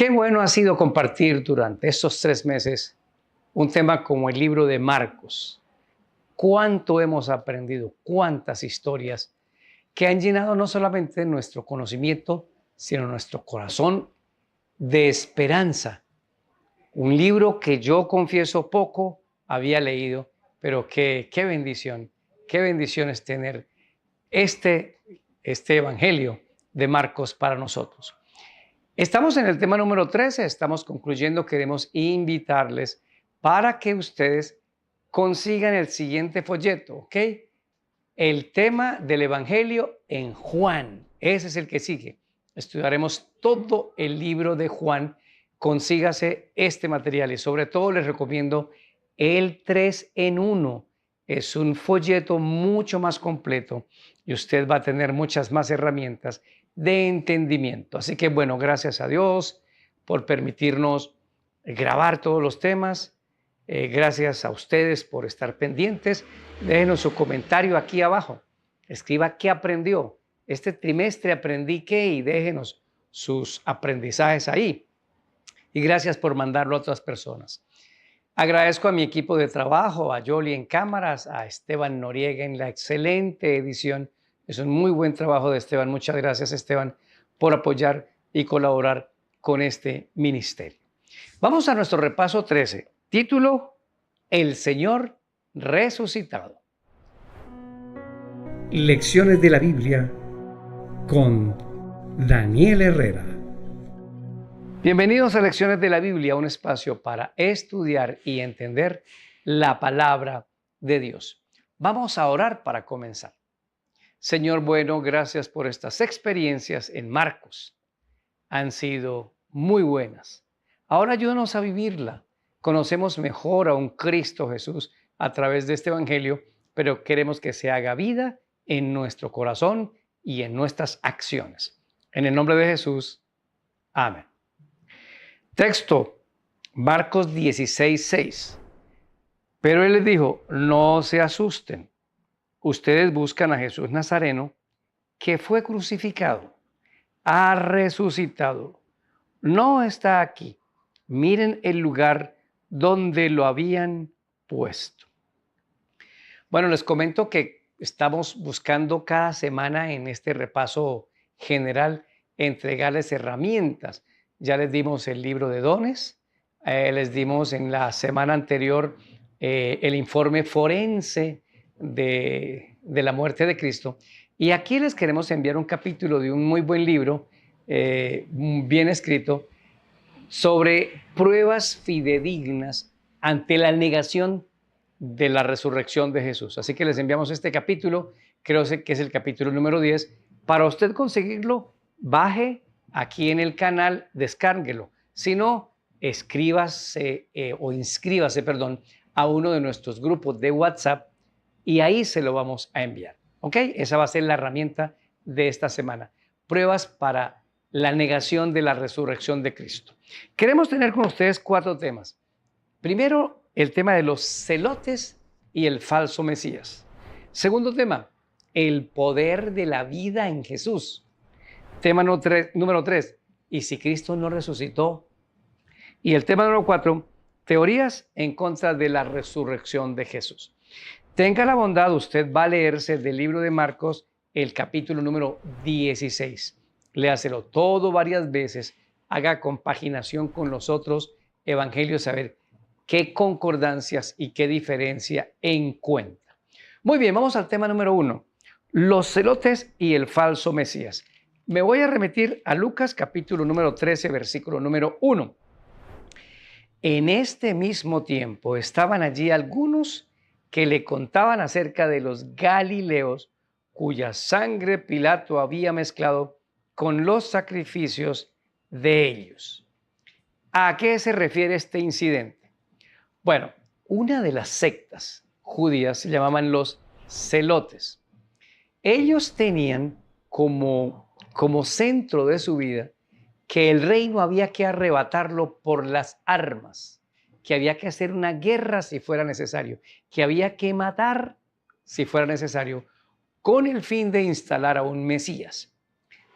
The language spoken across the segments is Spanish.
Qué bueno ha sido compartir durante estos 3 meses un tema como el libro de Marcos. Cuánto hemos aprendido, cuántas historias que han llenado no solamente nuestro conocimiento, sino nuestro corazón de esperanza. Un libro que yo confieso poco había leído, pero qué bendición es tener este evangelio de Marcos para nosotros. Estamos en el tema número 13, estamos concluyendo, queremos invitarles para que ustedes consigan el siguiente folleto, ¿ok? El tema del Evangelio en Juan, ese es el que sigue. Estudiaremos todo el libro de Juan, consígase este material y sobre todo les recomiendo el 3 en 1. Es un folleto mucho más completo y usted va a tener muchas más herramientas de entendimiento. Así que bueno, gracias a Dios por permitirnos grabar todos los temas. Gracias a ustedes por estar pendientes. Déjenos su comentario aquí abajo. Escriba qué aprendió. Este trimestre aprendí qué y déjenos sus aprendizajes ahí. Y gracias por mandarlo a otras personas. Agradezco a mi equipo de trabajo, a Yoli en cámaras, a Esteban Noriega en la excelente edición. Es un muy buen trabajo de Esteban. Muchas gracias, Esteban, por apoyar y colaborar con este ministerio. Vamos a nuestro repaso 13. Título: El Señor resucitado. Lecciones de la Biblia con Daniel Herrera. Bienvenidos a Lecciones de la Biblia, un espacio para estudiar y entender la palabra de Dios. Vamos a orar para comenzar. Señor bueno, gracias por estas experiencias en Marcos. Han sido muy buenas. Ahora ayúdanos a vivirla. Conocemos mejor a un Cristo Jesús a través de este evangelio, pero queremos que se haga vida en nuestro corazón y en nuestras acciones. En el nombre de Jesús, amén. Texto, Marcos 16:6. Pero él les dijo, no se asusten. Ustedes buscan a Jesús Nazareno, que fue crucificado, ha resucitado. No está aquí. Miren el lugar donde lo habían puesto. Bueno, les comento que estamos buscando cada semana en este repaso general entregarles herramientas. Ya les dimos el libro de dones, les dimos en la semana anterior el informe forense de la muerte de Cristo. Y aquí les queremos enviar un capítulo de un muy buen libro, bien escrito, sobre pruebas fidedignas ante la negación de la resurrección de Jesús. Así que les enviamos este capítulo, creo que es el capítulo número 10. Para usted conseguirlo, baje aquí en el canal, descárguelo. Si no, inscríbase a uno de nuestros grupos de WhatsApp y ahí se lo vamos a enviar. ¿Ok? Esa va a ser la herramienta de esta semana. Pruebas para la negación de la resurrección de Cristo. Queremos tener con ustedes 4 temas. Primero, el tema de los celotes y el falso Mesías. Segundo tema, el poder de la vida en Jesús. Tema número 3, ¿y si Cristo no resucitó? Y el tema número 4, teorías en contra de la resurrección de Jesús. Tenga la bondad, usted va a leerse del libro de Marcos, el capítulo número 16. Léaselo todo varias veces, haga compaginación con los otros evangelios, a ver qué concordancias y qué diferencia encuentra. Muy bien, vamos al tema número 1, los celotes y el falso Mesías. Me voy a remitir a Lucas capítulo número 13, versículo número 1. En este mismo tiempo estaban allí algunos que le contaban acerca de los galileos cuya sangre Pilato había mezclado con los sacrificios de ellos. ¿A qué se refiere este incidente? Bueno, una de las sectas judías se llamaban los celotes. Ellos tenían como centro de su vida que el reino había que arrebatarlo por las armas, que había que hacer una guerra si fuera necesario, que había que matar si fuera necesario, con el fin de instalar a un Mesías.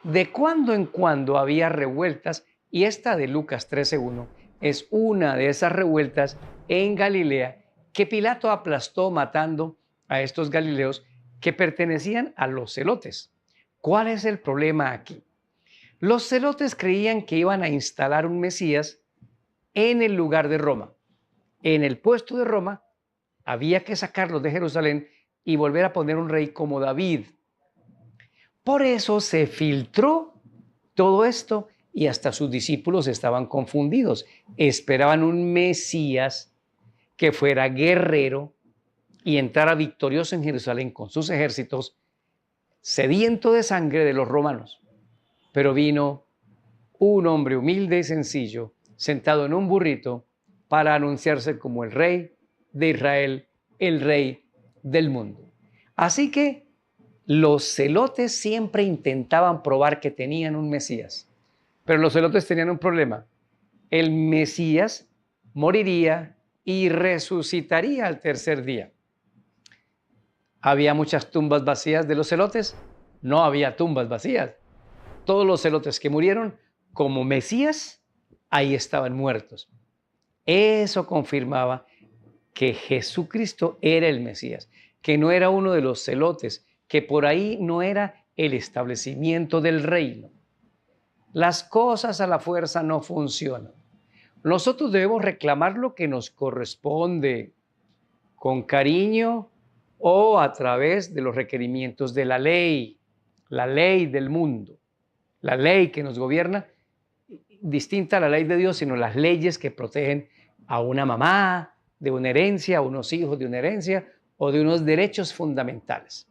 De cuando en cuando había revueltas Y esta de Lucas 13:1 es una de esas revueltas en Galilea que Pilato aplastó matando a estos galileos que pertenecían a los celotes. ¿Cuál es el problema aquí? Los celotes creían que iban a instalar un Mesías en el lugar de Roma. En el puesto de Roma había que sacarlos de Jerusalén y volver a poner un rey como David. Por eso se filtró todo esto y hasta sus discípulos estaban confundidos. Esperaban un Mesías que fuera guerrero y entrara victorioso en Jerusalén con sus ejércitos, sediento de sangre de los romanos. Pero vino un hombre humilde y sencillo, sentado en un burrito, para anunciarse como el rey de Israel, el rey del mundo. Así que los celotes siempre intentaban probar que tenían un Mesías, pero los celotes tenían un problema. El Mesías moriría y resucitaría al tercer día. ¿Había muchas tumbas vacías de los celotes? No había tumbas vacías. Todos los celotes que murieron como Mesías, ahí estaban muertos. Eso confirmaba que Jesucristo era el Mesías, que no era uno de los celotes, que por ahí no era el establecimiento del reino. Las cosas a la fuerza no funcionan. Nosotros debemos reclamar lo que nos corresponde con cariño o a través de los requerimientos de la ley del mundo, la ley que nos gobierna, distinta a la ley de Dios, sino las leyes que protegen a una mamá de una herencia, a unos hijos de una herencia o de unos derechos fundamentales.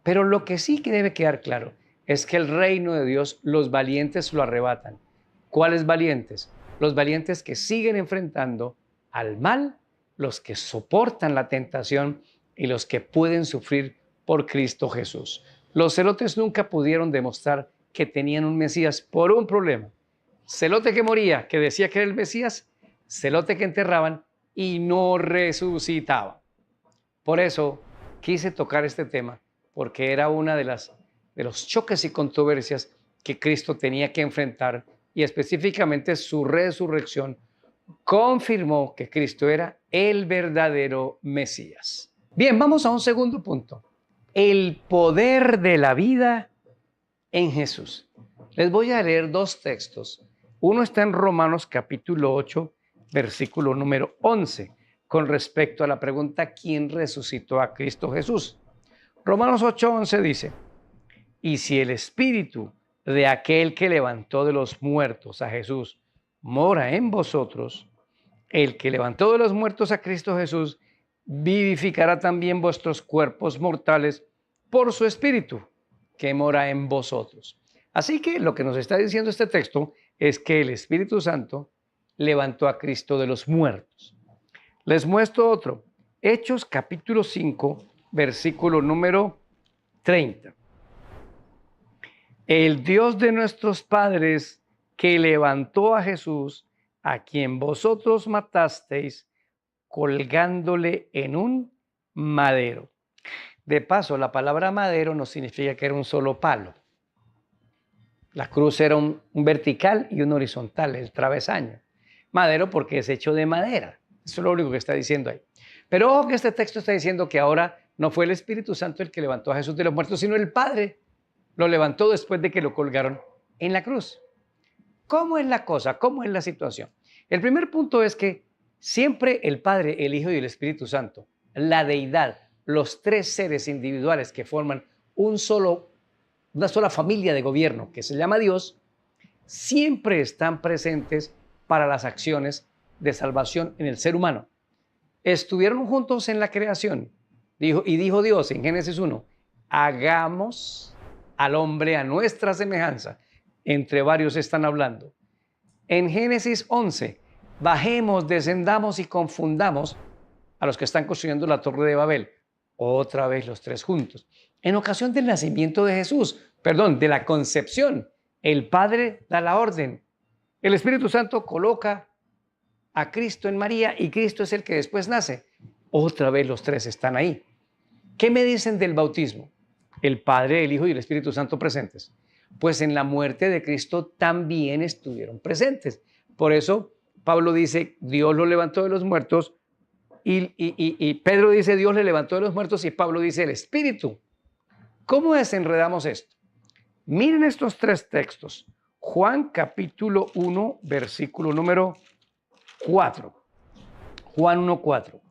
Pero lo que sí que debe quedar claro es que el reino de Dios, los valientes lo arrebatan. ¿Cuáles valientes? Los valientes que siguen enfrentando al mal, los que soportan la tentación y los que pueden sufrir por Cristo Jesús. Los celotes nunca pudieron demostrar que tenían un Mesías por un problema. Celote que moría, que decía que era el Mesías, celote que enterraban y no resucitaba. Por eso quise tocar este tema, porque era una de los choques y controversias que Cristo tenía que enfrentar, y específicamente su resurrección confirmó que Cristo era el verdadero Mesías. Bien, vamos a un segundo punto. El poder de la vida en Jesús. Les voy a leer dos textos. Uno está en Romanos capítulo 8, versículo número 11, con respecto a la pregunta ¿quién resucitó a Cristo Jesús? Romanos 8:11 dice: y si el espíritu de aquel que levantó de los muertos a Jesús mora en vosotros, el que levantó de los muertos a Cristo Jesús vivificará también vuestros cuerpos mortales por su espíritu que mora en vosotros. Así que lo que nos está diciendo este texto es que el Espíritu Santo levantó a Cristo de los muertos. Les muestro otro. Hechos capítulo 5, versículo número 30. El Dios de nuestros padres que levantó a Jesús, a quien vosotros matasteis, colgándole en un madero. De paso, la palabra madero no significa que era un solo palo. La cruz era un vertical y un horizontal, el travesaño. Madero porque es hecho de madera. Eso es lo único que está diciendo ahí. Pero ojo que este texto está diciendo que ahora no fue el Espíritu Santo el que levantó a Jesús de los muertos, sino el Padre. Lo levantó después de que lo colgaron en la cruz. ¿Cómo es la cosa? ¿Cómo es la situación? El primer punto es que siempre el Padre, el Hijo y el Espíritu Santo, la deidad, los tres seres individuales que forman una sola familia de gobierno que se llama Dios, siempre están presentes para las acciones de salvación en el ser humano. Estuvieron juntos en la creación, dijo Dios en Génesis 1, hagamos al hombre a nuestra semejanza. Entre varios están hablando. En Génesis 11, bajemos, descendamos y confundamos a los que están construyendo la Torre de Babel. Otra vez los tres juntos. En ocasión del nacimiento de Jesús, de la concepción, el Padre da la orden. El Espíritu Santo coloca a Cristo en María y Cristo es el que después nace. Otra vez los tres están ahí. ¿Qué me dicen del bautismo? El Padre, el Hijo y el Espíritu Santo presentes. pues en la muerte de Cristo también estuvieron presentes. Por eso Pablo dice, Dios lo levantó de los muertos, y Pedro dice, Dios le levantó de los muertos, y Pablo dice, el Espíritu. ¿Cómo desenredamos esto? Miren estos tres textos. Juan capítulo 1, versículo número 4. Juan 1, 4.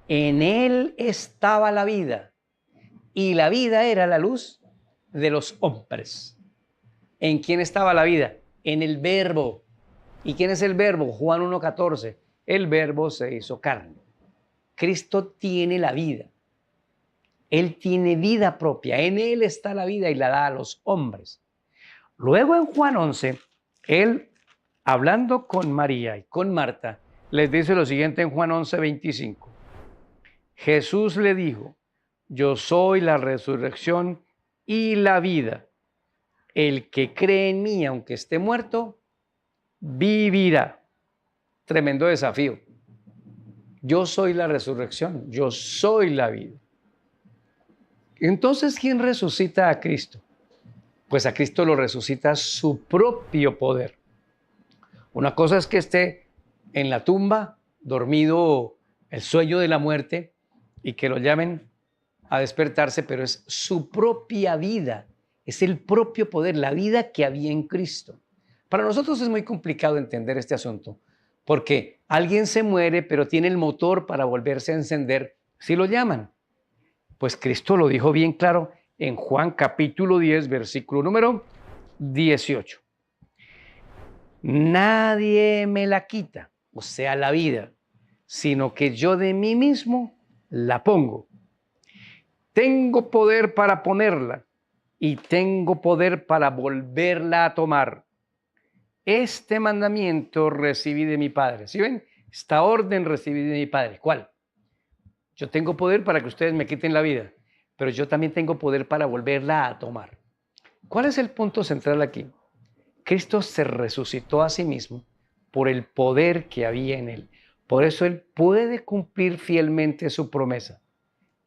En él estaba la vida, y la vida era la luz de los hombres. ¿En quién estaba la vida? En el Verbo. ¿Y quién es el Verbo? Juan 1, 14. El Verbo se hizo carne. Cristo tiene la vida. Él tiene vida propia. En él está la vida y la da a los hombres. Luego en Juan 11, él, hablando con María y con Marta, les dice lo siguiente en Juan 11, 25. Jesús le dijo, yo soy la resurrección y la vida. El que cree en mí, aunque esté muerto, vivirá. Tremendo desafío. Yo soy la resurrección, yo soy la vida. Entonces, ¿quién resucita a Cristo? Pues a Cristo lo resucita su propio poder. Una cosa es que esté en la tumba, dormido, el sueño de la muerte, y que lo llamen a despertarse, pero es su propia vida, es el propio poder, la vida que había en Cristo. Para nosotros es muy complicado entender este asunto, porque alguien se muere, pero tiene el motor para volverse a encender, si lo llaman. Pues Cristo lo dijo bien claro en Juan capítulo 10, versículo número 18. Nadie me la quita, o sea, la vida, sino que yo de mí mismo la pongo. Tengo poder para ponerla y tengo poder para volverla a tomar. Este mandamiento recibí de mi Padre. ¿Sí ven? Esta orden recibí de mi Padre. ¿Cuál? Yo tengo poder para que ustedes me quiten la vida, pero yo también tengo poder para volverla a tomar. ¿Cuál es el punto central aquí? Cristo se resucitó a sí mismo por el poder que había en él. Por eso él puede cumplir fielmente su promesa.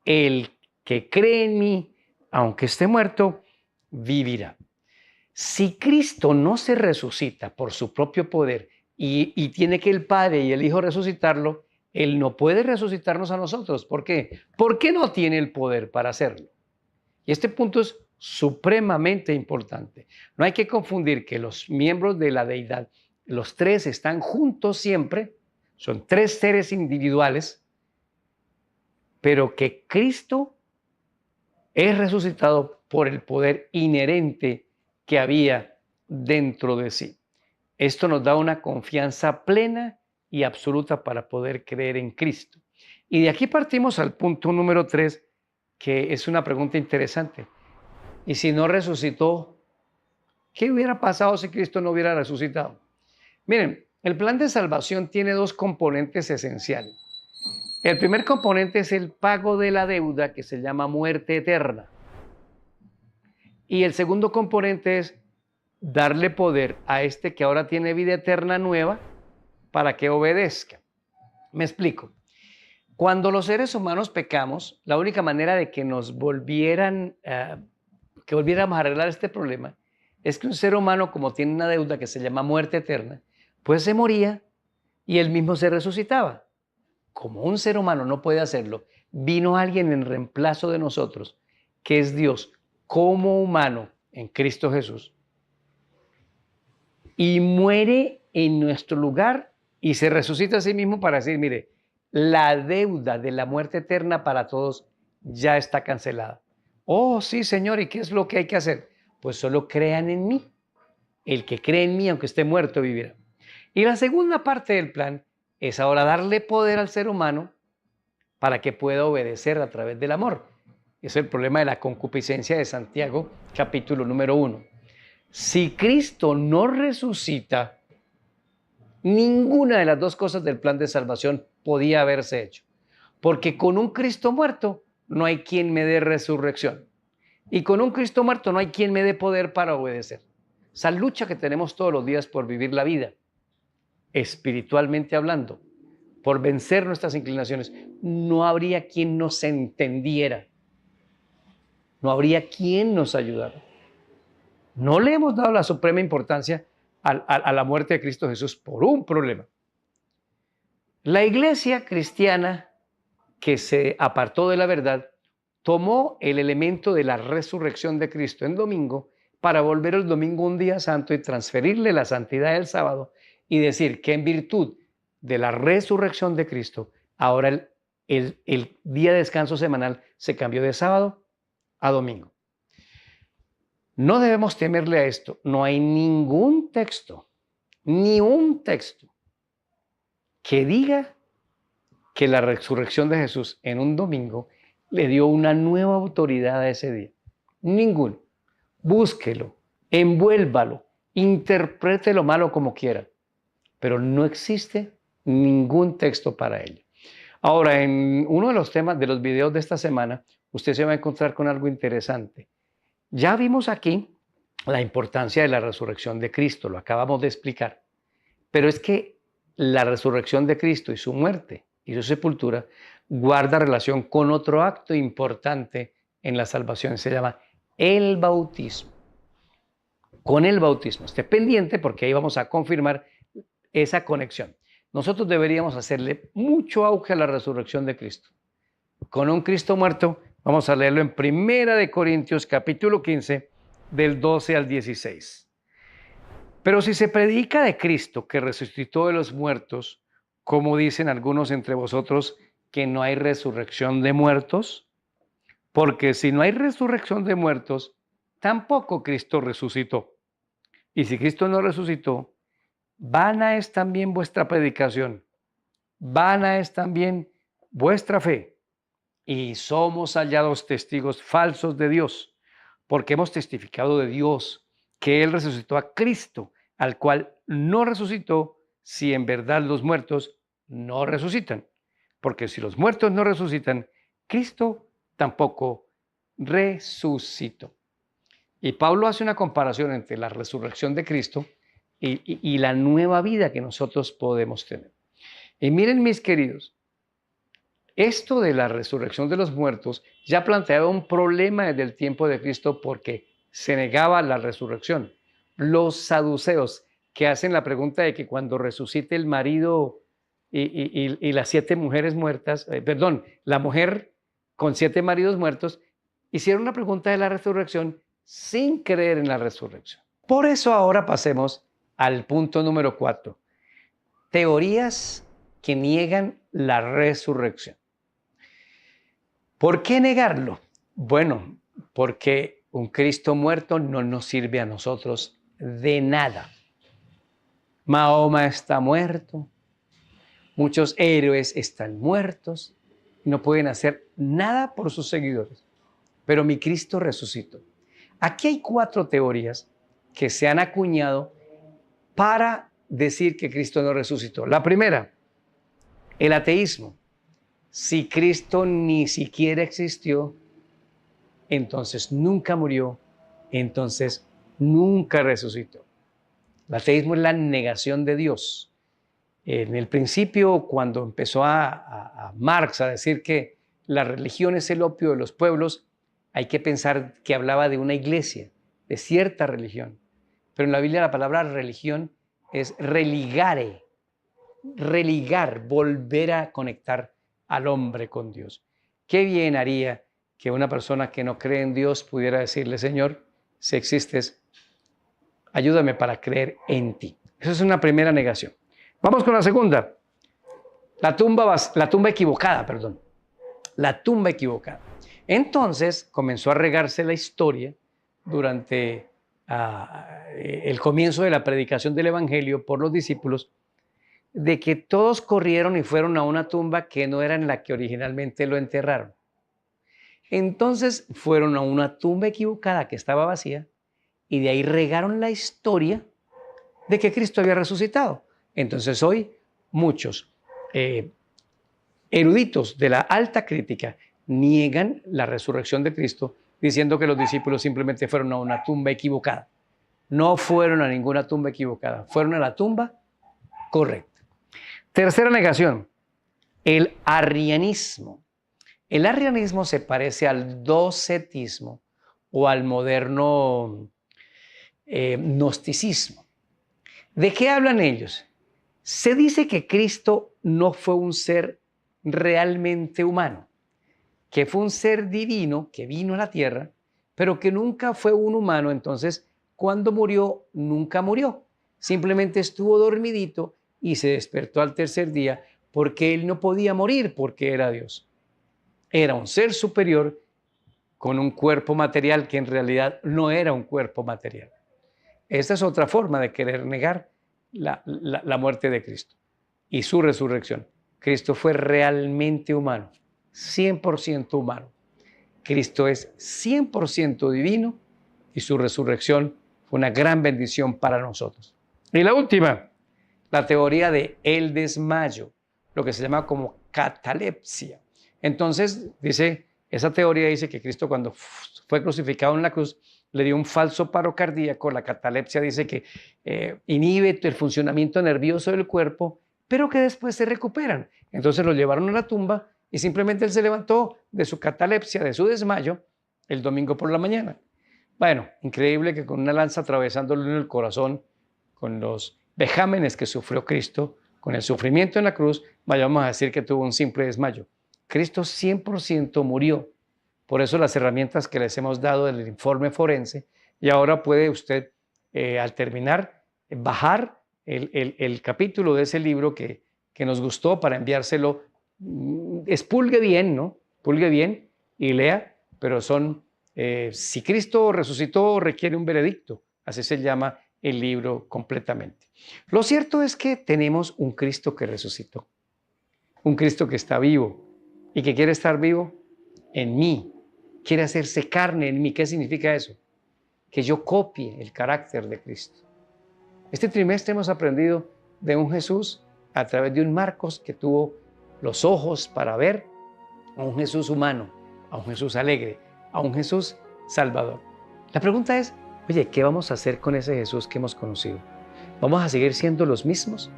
El que cree en mí, aunque esté muerto, vivirá. Si Cristo no se resucita por su propio poder y tiene que el Padre y el Hijo resucitarlo, Él no puede resucitarnos a nosotros. ¿Por qué? Porque no tiene el poder para hacerlo. Y este punto es supremamente importante. No hay que confundir que los miembros de la deidad, los tres están juntos siempre, son tres seres individuales, pero que Cristo es resucitado por el poder inherente que había dentro de sí. Esto nos da una confianza plena y absoluta para poder creer en Cristo. Y de aquí partimos al punto número 3, que es una pregunta interesante. ¿Y si no resucitó? ¿Qué hubiera pasado si Cristo no hubiera resucitado? Miren, el plan de salvación tiene dos componentes esenciales. El primer componente es el pago de la deuda, que se llama muerte eterna. Y el segundo componente es darle poder a este que ahora tiene vida eterna nueva para que obedezca. Me explico. Cuando los seres humanos pecamos, la única manera de que nos volviéramos a arreglar este problema es que un ser humano, como tiene una deuda que se llama muerte eterna, pues se moría y él mismo se resucitaba. Como un ser humano no puede hacerlo, vino alguien en reemplazo de nosotros, que es Dios, como humano en Cristo Jesús, y muere en nuestro lugar y se resucita a sí mismo para decir, mire, la deuda de la muerte eterna para todos ya está cancelada. Oh, sí, Señor, ¿y qué es lo que hay que hacer? Pues solo crean en mí. El que cree en mí, aunque esté muerto, vivirá. Y la segunda parte del plan es ahora darle poder al ser humano para que pueda obedecer a través del amor. Es el problema de la concupiscencia de Santiago, capítulo número 1. Si Cristo no resucita, ninguna de las dos cosas del plan de salvación podía haberse hecho. Porque con un Cristo muerto no hay quien me dé resurrección. Y con un Cristo muerto no hay quien me dé poder para obedecer. Esa lucha que tenemos todos los días por vivir la vida, espiritualmente hablando, por vencer nuestras inclinaciones, no habría quien nos entendiera. No habría quien nos ayudara. No le hemos dado la suprema importancia a la muerte de Cristo Jesús por un problema. La iglesia cristiana que se apartó de la verdad tomó el elemento de la resurrección de Cristo en domingo para volver el domingo un día santo y transferirle la santidad del sábado y decir que en virtud de la resurrección de Cristo, ahora el día de descanso semanal se cambió de sábado a domingo. No debemos temerle a esto. No hay ningún texto, ni un texto que diga que la resurrección de Jesús en un domingo le dio una nueva autoridad a ese día. Ninguno. Búsquelo, envuélvalo, interprételo malo como quiera, pero no existe ningún texto para ello. Ahora, en uno de los temas de los videos de esta semana, usted se va a encontrar con algo interesante. Ya vimos aquí la importancia de la resurrección de Cristo, lo acabamos de explicar, pero es que la resurrección de Cristo y su muerte y su sepultura guarda relación con otro acto importante en la salvación, se llama el bautismo. Con el bautismo, esté pendiente porque ahí vamos a confirmar esa conexión. Nosotros deberíamos hacerle mucho auge a la resurrección de Cristo. Con un Cristo muerto, vamos a leerlo en 1 Corintios capítulo 15, del 12 al 16. Pero si se predica de Cristo que resucitó de los muertos, ¿cómo dicen algunos entre vosotros que no hay resurrección de muertos? Porque si no hay resurrección de muertos, tampoco Cristo resucitó. Y si Cristo no resucitó, vana es también vuestra predicación, vana es también vuestra fe. Y somos hallados testigos falsos de Dios, porque hemos testificado de Dios que Él resucitó a Cristo, al cual no resucitó, si en verdad los muertos no resucitan. Porque si los muertos no resucitan, Cristo tampoco resucitó. Y Pablo hace una comparación entre la resurrección de Cristo y la nueva vida que nosotros podemos tener. Y miren, mis queridos, esto de la resurrección de los muertos ya planteaba un problema desde el tiempo de Cristo porque se negaba la resurrección. Los saduceos que hacen la pregunta de que cuando resucite el marido y las 7 mujeres muertas, la mujer con 7 maridos muertos, hicieron una pregunta de la resurrección sin creer en la resurrección. Por eso ahora pasemos al punto número 4. Teorías que niegan la resurrección. ¿Por qué negarlo? Bueno, porque un Cristo muerto no nos sirve a nosotros de nada. Mahoma está muerto, muchos héroes están muertos, no pueden hacer nada por sus seguidores, pero mi Cristo resucitó. Aquí hay 4 teorías que se han acuñado para decir que Cristo no resucitó. La primera, el ateísmo. Si Cristo ni siquiera existió, entonces nunca murió, entonces nunca resucitó. El ateísmo es la negación de Dios. En el principio, cuando empezó a Marx a decir que la religión es el opio de los pueblos, hay que pensar que hablaba de una iglesia, de cierta religión. Pero en la Biblia la palabra religión es religare, religar, volver a conectar al hombre con Dios. Qué bien haría que una persona que no cree en Dios pudiera decirle: Señor, si existes, ayúdame para creer en ti. Esa es una primera negación. Vamos con la segunda. La tumba equivocada. La tumba equivocada. Entonces comenzó a regarse la historia durante el comienzo de la predicación del Evangelio por los discípulos, de que todos corrieron y fueron a una tumba que no era en la que originalmente lo enterraron. Entonces fueron a una tumba equivocada que estaba vacía y de ahí regaron la historia de que Cristo había resucitado. Entonces hoy muchos eruditos de la alta crítica niegan la resurrección de Cristo diciendo que los discípulos simplemente fueron a una tumba equivocada. No fueron a ninguna tumba equivocada, fueron a la tumba correcta. Tercera negación, el arrianismo. El arrianismo se parece al docetismo o al moderno gnosticismo. ¿De qué hablan ellos? Se dice que Cristo no fue un ser realmente humano, que fue un ser divino que vino a la tierra, pero que nunca fue un humano. Entonces, cuando murió, nunca murió. Simplemente estuvo dormidito y se despertó al tercer día porque él no podía morir porque era Dios. Era un ser superior con un cuerpo material que en realidad no era un cuerpo material. Esta es otra forma de querer negar la muerte de Cristo y su resurrección. Cristo fue realmente humano, 100% humano. Cristo es 100% divino y su resurrección fue una gran bendición para nosotros. Y la última, la teoría de el desmayo, lo que se llama como catalepsia. Entonces, esa teoría dice que Cristo, cuando fue crucificado en la cruz, le dio un falso paro cardíaco. La catalepsia dice que inhibe el funcionamiento nervioso del cuerpo, pero que después se recuperan. Entonces lo llevaron a la tumba y simplemente él se levantó de su catalepsia, de su desmayo, el domingo por la mañana. Bueno, increíble que con una lanza atravesándolo en el corazón, con los vejámenes que sufrió Cristo, con el sufrimiento en la cruz, vayamos a decir que tuvo un simple desmayo. Cristo 100% murió. Por eso las herramientas que les hemos dado del informe forense, y ahora puede usted, al terminar, bajar el capítulo de ese libro que nos gustó para enviárselo. Expulgue bien, ¿no? Pulgue bien y lea, pero son, si Cristo resucitó, requiere un veredicto. Así se llama el libro completamente. Lo cierto es que tenemos un Cristo que resucitó, un Cristo que está vivo y que quiere estar vivo en mí, quiere hacerse carne en mí. ¿Qué significa eso? Que yo copie el carácter de Cristo. Este trimestre hemos aprendido de un Jesús a través de un Marcos que tuvo los ojos para ver a un Jesús humano, a un Jesús alegre, a un Jesús salvador. La pregunta es, oye, ¿qué vamos a hacer con ese Jesús que hemos conocido? ¿Vamos a seguir siendo los mismos?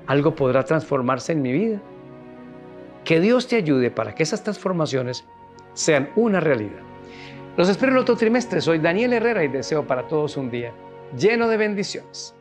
¿Algo podrá transformarse en mi vida? Que Dios te ayude para que esas transformaciones sean una realidad. Los espero el otro trimestre. Soy Daniel Herrera y deseo para todos un día lleno de bendiciones.